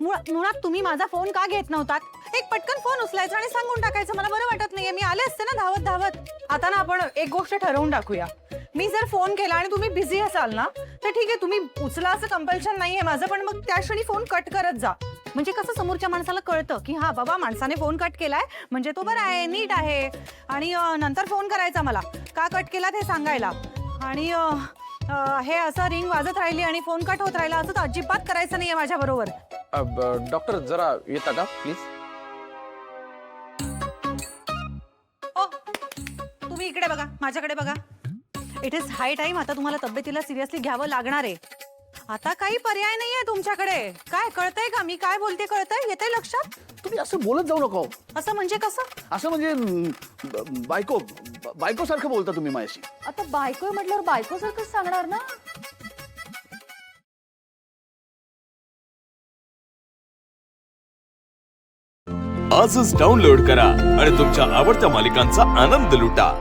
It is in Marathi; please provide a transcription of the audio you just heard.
मुळात तुम्ही माझा फोन का घेत नव्हतात? एक पटकन फोन उचलायचा आणि सांगून टाकायचं मला बरं वाटत नाहीये, मी आले असते ना धावत धावत. आता ना आपण एक गोष्ट ठरवून टाकूया. मी जर फोन केला आणि तुम्ही बिझी असाल ना तर ठीक आहे, तुम्ही उचला असं कंपल्शन नाहीये माझं, पण मग त्या क्षणी फोन कट करत जा. म्हणजे कसं समोरच्या माणसाला कळतं की हा बाबा माणसाने फोन कट केलाय म्हणजे तो बरा आहे, नीट आहे. आणि नंतर फोन करायचा मला का कट केला ते सांगायला. आणि हे असं रिंग वाजत राहिली आणि फोन कट होत राहिला असं तर अजिबात करायचं नाहीये माझ्या बरोबर. डॉक्टर जरा येता का प्लीज? ओ तुम्ही इकडे बघा, माझ्याकडे बघा. इट इज हाय टाइम आता तुम्हाला तब्येतीला सिरियसली घ्यावं लागणार आहे. आता काही पर्याय नाहीये तुमच्याकडे. काय कळतंय का मी काय बोलते? कळतंय? येतंय लक्षात? तुम्ही असं बोलत जाऊ नका. असं म्हणजे कसं? असं म्हणजे बायको सारखं बोलता तुम्ही माझ्याशी. आता बायको म्हटल्यावर बायको सारखंच सांगणार ना. आजच डाउनलोड करा आणि तुमच्या आवडत्या मालिकांचा आनंद लुटा.